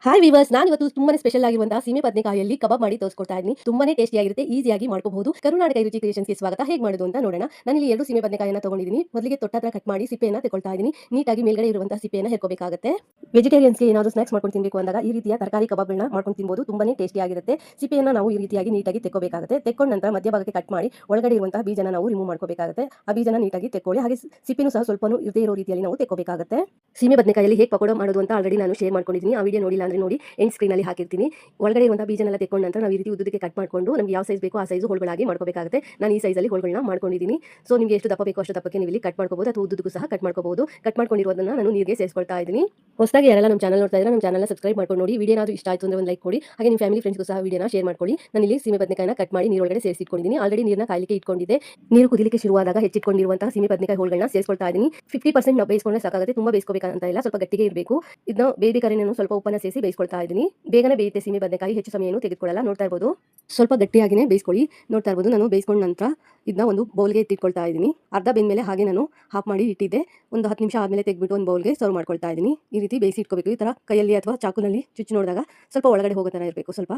Hi viewers, ನಾನು ಇವತ್ತು ತುಂಬಾನೇ ಸ್ಪೆಷಲ್ ಆಗಿರುವಂತಹ ಸೀಮೆ ಬದನೆಕಾಯಿಯಲ್ಲಿ ಕಬಾಬ್ ಮಾಡಿ ತೋರಿಸ್ಕೊಡ್ತಾ ಇದ್ದೀನಿ. ತುಂಬಾನೇ ಟೇಸ್ಟಿ ಆಗಿರುತ್ತೆ, ಈಸಿಯಾಗಿ ಮಾಡ್ಕೋಬಹುದು. ಕರ್ನಾಟಕ ರುಚಿ ಕ್ರಿಯೇಷನ್ಸ್ಗೆ ಸ್ವಾಗತ. ಹೇಗೆ ಮಾಡೋದು ಅಂತ ನೋಡೋಣ. ನಾನು ಇಲ್ಲಿ 2 ಸೀಮೆ ಬದನೆಕಾಯಿಯನ್ನು ತಗೊಂಡಿದ್ದೀನಿ. ಮೊದಲಿಗೆ ತೊಟ್ಟತ್ರ ಕಟ್ ಮಾಡಿ ಸಿಪ್ಪೆಯನ್ನು ತೆಗೊಳ್ತಾ ಇದ್ದೀನಿ. ನೀಟಾಗಿ ಮೇಲ್ಗಡೆ ಇರುವಂತಹ ಸಿಪ್ಪೆಯನ್ನು ಹೆರ್ಕೋಬೇಕಾಗುತ್ತೆ. ವೆಜಿಟೇರಿಯನ್ಸ್ಗೆ ಏನಾದರೂ ಸ್ನಾಕ್ಸ್ ಮಾಡ್ಕೊಂಡು ತಿನ್ನಬೇಕು ಅಂದಾಗ ಈ ರೀತಿಯ ತರಕಾರಿ ಕಬಾಬ್ಗಳನ್ನ ಮಾಡ್ಕೊಂಡು ತಿನ್ಬಹುದು. ತುಂಬಾನೇ ಟೇಸ್ಟಿ ಆಗಿರುತ್ತೆ. ಸಿಪ್ಪೆಯನ್ನು ನಾವು ಈ ರೀತಿಯಾಗಿ ನೀಟಾಗಿ ತೆಕ್ಕೋಬೇಕಾಗುತ್ತೆ. ತೆಕ್ಕೊಂಡ ನಂತರ ಮಧ್ಯಭಾಗಕ್ಕೆ ಕಟ್ ಮಾಡಿ ಒಳಗಡೆ ಇರುವಂತಹ ಬೀಜನ ನಾವು ರಿಮೂವ್ ಮಾಡ್ಕೋಬೇಕಾಗುತ್ತೆ. ಆ ಬೀಜನ ನೀಟಾಗಿ ತೆಕ್ಕೊಳ್ಳಿ. ಹಾಗೆ ಸಿಪ್ಪೆನೂ ಸಹ ಸ್ವಲ್ಪನೂ ಇರದೇ ಇರೋ ರೀತಿಯಲ್ಲಿ ನಾವು ತೆಕ್ಕೋಬೇಕಾಗುತ್ತೆ. ಸೀಮೆ ಬದನೆಕಾಯಿಯಲ್ಲಿ ಹೇಗೆ ಪಕೋಡ ಮಾಡೋದು ಅಂತ ಆಲ್ರೆಡಿ ನಾನು ಶೇರ್ ಮಾಡ್ಕೊಂಡಿದ್ದೀನಿ. ಆ ವಿಡಿಯೋ ನೋಡಿಲ್ಲ ಅಂದ್ರೆ ನೋಡಿ, ಎಂಡ್ ಸ್ಕ್ರೀನ್ ಅಲ್ಲಿ ಹಾಕಿರ್ತೀನಿ. ಒಳಗಡೆ ಇರುವಂತಹ ಬೀಜನೆಲ್ಲ ತೆಕ್ಕೊಂಡ ನಂತರ ನಾವು ಈ ರೀತಿ ಉದ್ದಕ್ಕೆ ಕಟ್ ಮಾಡ್ಕೊಂಡು ನಮಗೆ ಯಾವ ಸೈಜ್ ಬೇಕೋ ಆ ಸೈಜ್ ಹೋಲ್ಗಳಾಗಿ ಮಾಡ್ಕೋಬೇಕಾಗುತ್ತೆ. ನಾನು ಈ ಸೈಜಲ್ಲಿ ಹೋಲ್ಗಳನ್ನ ಮಾಡ್ಕೊಂಡಿದ್ದೀನಿ. ಸೊ ನಿಮಗೆ ಎಷ್ಟು ದಪ್ಪ ಬೇಕೋ ಅಷ್ಟು ದಪ್ಪಕ್ಕೆ ನೀವು ಇಲ್ಲಿ ಕಟ್ ಮಾಡ್ಕೋಬಹುದು ಅಥವಾ ಉದ್ದಕ್ಕೂ ಸಹ ಕಟ್ ಮಾಡ್ಕೋಬಹುದು. ಕಟ್ ಮಾಡ್ಕೊಂಡಿರೋದನ್ನ ನಾನು ನೀರಿಗೆ ಸೇರಿಸ್ಕೊಳ್ತಾ ಇದ್ದೀನಿ. ಹೊಸದಾಗಿ ಯಾರೆಲ್ಲ ನಮ್ಮ ಚಾನಲ್ ನೋಡ್ತಾ ಇದ್ದಾರೆ, ನಮ್ಮ ಚಾನಲ್ನ ಸಬ್ಸ್ಕ್ರೈಬ್ ಮಾಡ್ಕೊಂಡು ನೋಡಿ. ವಿಡಿಯೋ ಏನಾದರೂ ಇಷ್ಟ ಆಯಿತು ಅಂದ್ರೆ ಒಂದು ಲೈಕ್ ಕೊಡಿ. ಹಾಗೆ ನಿಮ್ಮ ಫ್ಯಾಮಿಲಿ ಫ್ರೆಂಡ್ಸ್ಗೂ ಸಹ ವಿಡಿಯೋನ ಶೇರ್ ಮಾಡ್ಕೊಳ್ಳಿ. ನಾನು ಇಲ್ಲಿ ಸೀಮೆ ಬದನೆಕಾಯಿನ ಕಟ್ ಮಾಡಿ ನೀರೊಳಗಡೆ ಸೇರಿಸಿಟ್ಕೊಂಡಿದ್ದೀನಿ. ಆಲ್ರೆಡಿ ನೀರನ್ನ ಕಾಯಲಿಕ್ಕೆ ಇಟ್ಕೊಂಡಿದ್ದೆ. ನೀರು ಕುದಿಲಿಕ್ಕೆ ಶುರುವಾದಾಗ ಹೆಚ್ಚಿಟ್ಕೊಂಡಿರುವಂತಹ ಸೀಮೆ ಬದನೆಕಾಯಿ ಹೋಲ್ಗಳನ್ನ ಸೇರಿಸ್ಕೊಳ್ತಾ ಇದ್ದೀನಿ. 50% ನಾವು ಬೇಯಿಸ್ಕೊಂಡ್ರೆ ಸಾಕಾಗುತ್ತೆ. ತುಂಬಾ ಬೇಯಿಸ್ಕೋಬೇಕಂತ ಇಲ್ಲ, ಸ್ವಲ್ಪ ಗಟ್ಟಿಗೆ ಇರಬೇಕು. ಇದನ್ನ ಬೇಯಬೇಕಾದ್ರೆ ನಾನು ಸ್ವಲ್ಪ ಉಪ್ಪನ್ನ ಸೇರಿಸಿ ಬೇಯಿಸ್ಕೊಳ್ತಾ ಇದ್ದೀನಿ. ಬೇಗನೆ ಬೇಯುತ್ತೆ ಸೀಮೆ ಬದನೆಕಾಯಿ, ಹೆಚ್ಚು ಸಮಯ ತೆಗೆದುಕೊಳ್ಳಲ್ಲ. ನೋಡ್ತಾ ಇರ್ಬೋದು, ಸ್ವಲ್ಪ ಗಟ್ಟಿಯಾಗಿನೇ ಬೇಯಿಸ್ಕೊಳ್ಳಿ. ನೋಡ್ತಾ ಇರ್ಬೋದು, ನಾನು ಬೇಯಿಸ್ಕೊಂಡ ನಂತರ ಇದನ್ನ ಒಂದು ಬೌಲ್ಗೆ ಎತ್ತಿಟ್ಕೊಳ್ತಾ ಇದ್ದೀನಿ. ಅರ್ಧ ಬೆಂದ್ಮೇಲೆ ಹಾಗೆ ನಾನು ಹಾಫ್ ಮಾಡಿ ಇಟ್ಟಿದ್ದೆ. ಒಂದು 10 ನಿಮಿಷ ಆದಮೇಲೆ ತೆಗೆದ್ಬಿಟ್ಟು ಒಂದು ಬೌಲ್ಗೆ ಸರ್ವ್ ಮಾಡ್ಕೊಳ್ತಾ ಇದ್ದೀನಿ. ಈ ರೀತಿ ಬೇಯಿಸಿ ಇಟ್ಕೋಬೇಕು. ಈ ಥರ ಕೈಯಲ್ಲಿ ಅಥವಾ ಚಾಕುನಲ್ಲಿ ಚುಚ್ಚಿ ನೋಡಿದಾಗ ಸ್ವಲ್ಪ ಒಳಗಡೆ ಹೋಗೋ ಥರ ಇರಬೇಕು. ಸ್ವಲ್ಪ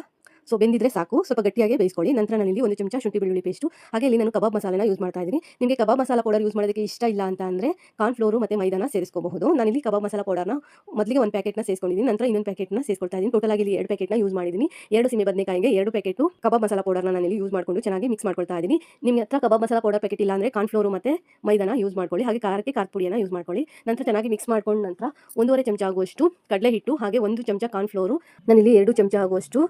ಸೊ ಬೆಂದಿದ್ರೆ ಸಾಕು. ಸ್ವಲ್ಪ ಗಟ್ಟಿಯಾಗಿ ಬೇಯಿಸ್ಕೊಳ್ಳಿ. ನಂತರ ನಾನು ಇಲ್ಲಿ 1 ಚಮಚ ಶುಂಠಿ ಬೆಳ್ಳುಳ್ಳಿ ಪೇಸ್ಟು, ಹಾಗೆ ಇಲ್ಲಿ ನಾನು ಕಬಾಬ್ ಮಸಾಲೆನ ಯೂಸ್ ಮಾಡ್ತಾ ಇದ್ದೀನಿ. ನಿಮಗೆ ಕಬಾಬ್ ಮಸಾಲ ಪೌಡರ್ ಯೂಸ್ ಮಾಡೋದಕ್ಕೆ ಇಷ್ಟ ಇಲ್ಲ ಅಂತ ಅಂದರೆ ಕಾರ್ನ್ ಫ್ಲೋರು ಮತ್ತು ಮೈದಾನ ಸೇರಿಸ್ಕೋಬಹುದು. ನಾನಿಲ್ಲಿ ಕಬಾಬ್ ಮಸಾಲ ಪೌಡರ್ನ ಮೊದಲಿಗೆ 1 ಪ್ಯಾಕೆಟ್ನ ಸೇರಿಸ್ಕೊಂಡಿದ್ದೀನಿ. ನಂತರ ಇನ್ನೊಂದು ಪ್ಯಾಕೆಟ್ನ ಸೇರಿಸ್ಕೊಳ್ತಾ ಇದ್ದೀನಿ. ಟೋಟಲ್ ಆಗಿ ಇಲ್ಲಿ 2 ಪ್ಯಾಕೆಟ್ನ ಯೂಸ್ ಮಾಡಿದ್ದೀನಿ. 2 ಸೀಮೆ ಬದನೆಕಾಯಿಗೆ 2 ಪ್ಯಾಕೆಟ್ ಕಬಾಬ್ ಮಸಾಲ ಪೌಡರ್ನ ನಾನಿಲ್ಲಿ ಯೂಸ್ ಮಾಡಿಕೊಂಡು ಚೆನ್ನಾಗಿ ಮಿಕ್ಸ್ ಮಾಡ್ಕೊಳ್ತಾ ಇದ್ದೀನಿ. ನಿಮ್ಮ ಹತ್ರ ಕಬಾಬ್ ಮಸಾಲ ಪೌಡರ್ ಪ್ಯಾಕೆಟ್ ಇಲ್ಲ ಅಂದರೆ ಕಾರ್ನ್ ಫ್ಲೋರು ಮತ್ತು ಮೈದಾನ ಯೂಸ್ ಮಾಡ್ಕೊಳ್ಳಿ. ಹಾಗೆ ಖಾರಕ್ಕೆ ಖಾರದ ಪುಡಿಯನ್ನು ಯೂಸ್ ಮಾಡ್ಕೊಳ್ಳಿ. ನಂತರ ಚೆನ್ನಾಗಿ ಮಿಕ್ಸ್ ಮಾಡ್ಕೊಂಡ ನಂತರ 1.5 ಚಮಚ ಆಗುವಷ್ಟು ಕಡಲೆ ಹಿಟ್ಟು, ಹಾಗೆ 1 ಚಮಚ ಕಾರ್ನ್ ಫ್ಲೋರು, ನಾನಿಲ್ಲಿ 2 ಚಮಚ ಆಗುವಷ್ಟು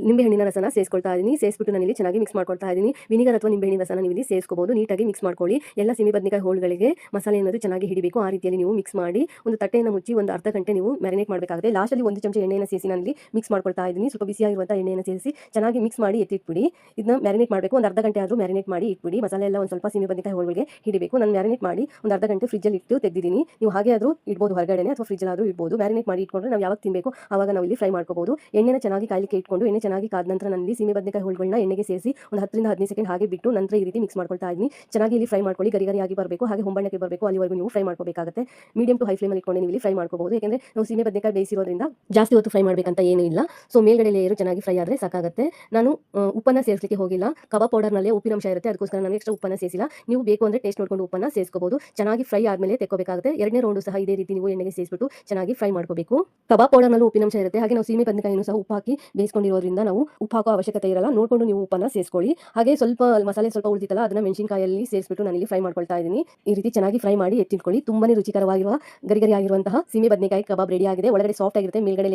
ನಿಂಬೆಹಣ್ಣಿನ ರಸನ ಸೇರಿಸ್ಕೊಳ್ತಾ ಇದ್ದೀನಿ. ಸೇರಿಸ್ಬಿಟ್ಟು ನಾನಿಲ್ಲಿ ಚೆನ್ನಾಗಿ ಮಿಕ್ಸ್ ಮಾಡ್ಕೊಳ್ತಾ ಇದ್ದೀನಿ. ವಿನಿಗರ್ ಅಥವಾ ನಿಂಬೆಹಣ್ಣಿನ ರಸನ ನೀವು ಇಲ್ಲಿ ಸೇರಿಸ್ಕೋಬಹುದು. ನೀಟಾಗಿ ಮಿಕ್ಸ್ ಮಾಡ್ಕೊಳ್ಳಿ. ಎಲ್ಲ ಸೀಮೆ ಬದನೆಕಾಯಿ ಹೋಳುಗಳಿಗೆ ಮಸಾಲೆ ಅನ್ನೋದು ಚೆನ್ನಾಗಿ ಹಿಡಿಬೇಕು. ಆ ರೀತಿಯಲ್ಲಿ ನೀವು ಮಿಕ್ಸ್ ಮಾಡಿ ಒಂದು ತಟ್ಟೆಯನ್ನು ಮುಚ್ಚಿ ಒಂದು ಅರ್ಧ ಗಂಟೆ ನೀವು ಮ್ಯಾರಿನೇಟ್ ಮಾಡಬೇಕಾಗುತ್ತೆ. ಲಾಸ್ಟಲ್ಲಿ 1 ಚಮಚ ಎಣ್ಣೆಯನ್ನು ಸೇರಿಸಿ ನಾನಿಲ್ಲಿ ಮಿಕ್ಸ್ ಮಾಡ್ಕೊಳ್ತಾ ಇದ್ದೀನಿ. ಸ್ವಲ್ಪ ಬಿಸಿಯಾಗಿರುವಂಥ ಎಣ್ಣೆಯನ್ನು ಸೇರಿಸಿ ಚೆನ್ನಾಗಿ ಮಿಕ್ಸ್ ಮಾಡಿ ಎತ್ತಿಟ್ಬಿಡಿ. ಇದನ್ನ ಮ್ಯಾರಿನೇಟ್ ಮಾಡಬೇಕು. ಒಂದು ಅರ್ಧ ಗಂಟೆ ಆದರೂ ಮ್ಯಾರಿನೇಟ್ ಮಾಡಿ ಇಟ್ಬಿಡಿ. ಮಸಾಲೆ ಎಲ್ಲ ಒಂದು ಸ್ವಲ್ಪ ಸೀಮೆ ಬದನೆಕಾಯಿ ಹೋಳಿಗೆ ಹಿಡಿಬೇಕು. ನಾನು ಮ್ಯಾರಿನೇಟ್ ಮಾಡಿ ಒಂದು ಅರ್ಧ ಗಂಟೆ ಫ್ರಿಜ್ಜಲ್ಲಿ ಇಟ್ಟು ತೆಗೆದಿದ್ದೀನಿ. ನೀವು ಹಾಗೆ ಆದರೂ ಇಡ್ಬೋದು, ಹೊರಗಡೆ ಅಥವಾ ಫ್ರಿಜ್ಜಲ್ಲಾದರೂ ಇಡ್ಬೋದು. ಮ್ಯಾರಿನೇಟ್ ಮಾಡಿ ಇಟ್ಕೊಂಡ್ರೆ ನಾವು ಯಾವಾಗ ತಿನ್ನಬೇಕು ಆವಾಗ ನಾವು ಇಲ್ಲಿ ಫ್ರೈ ಮಾಡ್ಕೋಬಹುದು. ಎಣ್ಣೆನ ಚೆನ್ನಾಗಿ ಕಾಯಲಿಕ್ಕೆ ಇಟ್ಕೊಂಡು ಎಣ್ಣೆ ಚೆನ್ನಾಗಿ ಕಾದ ನಂತರ ನಾನು ಸೀಮೆ ಬದನೆಕಾಯಿ ಹೋಳುಗಳನ್ನ ಎಣ್ಣೆಗೆ ಸೇರಿಸಿ ಒಂದು 10 ರಿಂದ 15 ಸೆಕೆಂಡ್ ಹಾಗೆ ಬಿಟ್ಟು ನಂತರ ಈ ರೀತಿ ಮಿಕ್ಸ್ ಮಾಡ್ಕೊಳ್ತಾ ಇದ್ದೀನಿ. ಚೆನ್ನಾಗಿ ಇಲ್ಲಿ ಫ್ರೈ ಮಾಡ್ಕೊಳ್ಳಿ. ಗರಿ ಗರಿಯಾಗಿ ಬರಬೇಕು, ಹಾಗೆ ಹೊಂಬಣ್ಣಕ್ಕೆ ಬರಬೇಕು. ಅಲ್ಲಿವರೆಗೂ ನೀವು ಫ್ರೈ ಮಾಡ್ಕೋಬೇಕಾಗುತ್ತೆ. ಮೀಡಿಯಂ ಟು ಹೈ ಫ್ಲೇಮಲ್ಲಿ ಇಟ್ಕೊಂಡು ನೀವು ಇಲ್ಲಿ ಫ್ರೈ ಮಾಡ್ಕೋಬಹುದು. ಯಾಕಂದರೆ ನಾವು ಸೀಮೆ ಬದನೆಕಾಯಿ ಬೇಯಿಸಿರೋದ್ರಿಂದ ಜಾಸ್ತಿ ಹೊತ್ತು ಫ್ರೈ ಮಾಡಬೇಕಂತ ಏನೂ ಇಲ್ಲ. ಸೊ ಮೇಲ್ಗಡೆ ಲೇಯರು ಚೆನ್ನಾಗಿ ಫ್ರೈ ಆದರೆ ಸಾಕಾಗುತ್ತೆ. ನಾನು ಉಪ್ಪನ್ನು ಸೇರಿಸಲಿಕ್ಕೆ ಹೋಗಿಲ್ಲ. ಕಬಾಬ್ ಪೌಡರ್ನಲ್ಲೇ ಉಪ್ಪಿನಂಶ ಇರುತ್ತೆ, ಅದಕ್ಕೋಸ್ಕರ ನಾನು ಎಕ್ಸ್ಟ್ರಾ ಉಪ್ಪನ್ನು ಸೇರಿಸಿಲ್ಲ. ನೀವು ಬೇಕು ಅಂದರೆ ಟೇಸ್ಟ್ ನೋಡಿಕೊಂಡು ಉಪ್ಪನ್ನು ಸೇರಿಸ್ಕೋಬಹುದು. ಚೆನ್ನಾಗಿ ಫ್ರೈ ಆದಮೇಲೆ ತೆಕ್ಕೋಬೇಕಾಗುತ್ತೆ. 2ನೇ ರೌಂಡು ಸಹ ಇದೇ ರೀತಿ ನೀವು ಎಣ್ಣೆಗೆ ಸೇರಿಸ್ಬಿಟ್ಟು ಚೆನ್ನಾಗಿ ಫ್ರೈ ಮಾಡ್ಕೋಬೇಕು. ಕಬಾಬ್ ಪೌಡರ್ನಲ್ಲೂ ಉಪ್ಪಿನಂಶ ಇರುತ್ತೆ, ಹಾಗೆ ನಾವು ಸೀಮೆ ಬದನೆಕಾಯಿಯನ್ನು ಸಹ ಉಪ್ಪು ಹಾಕಿ ಬೇಯಿಸ್ಕೊಂಡಿರೋದ್ರಿಂದ ನಾವು ಉಪ್ಪು ಹಾಕೋ ಅವಶ್ಯಕತೆ ಇರಲ್ಲ. ನೋಡಿಕೊಂಡು ನೀವು ಉಪ್ಪನ್ನು ಸೇರಿಸ್ಕೊಳ್ಳಿ. ಹಾಗೆ ಸ್ವಲ್ಪ ಮಸಾಲೆ ಸ್ವಲ್ಪ ಉಳಿದಿತ್ತಲ್ಲ, ಅದನ್ನ ಮೆಣಸಿನಕಾಯಲ್ಲಿ ಸೇರಿಸ್ಬಿಟ್ಟು ನಾನಿಲ್ಲಿ ಫ್ರೈ ಮಾಡ್ಕೊಳ್ತಾ ಇದ್ದೀನಿ. ಈ ರೀತಿ ಚೆನ್ನಾಗಿ ಫ್ರೈ ಮಾಡಿ ಎತ್ತಿಟ್ಕೊಳ್ಳಿ. ತುಂಬಾನೇ ರುಚಿಕರವಾಗಿರುವ ಗರಿ ಗರಿ ಆಗಿರುವಂತಹ ಸೀಮೆ ಬದನೆಕಾಯಿ ಕಬಾಬ್ ರೆಡಿ ಆಗಿದೆ. ಒಳಗಡೆ ಸಾಫ್ಟ್ ಆಗಿರುತ್ತೆ, ಮೇಲ್ಗಡೆ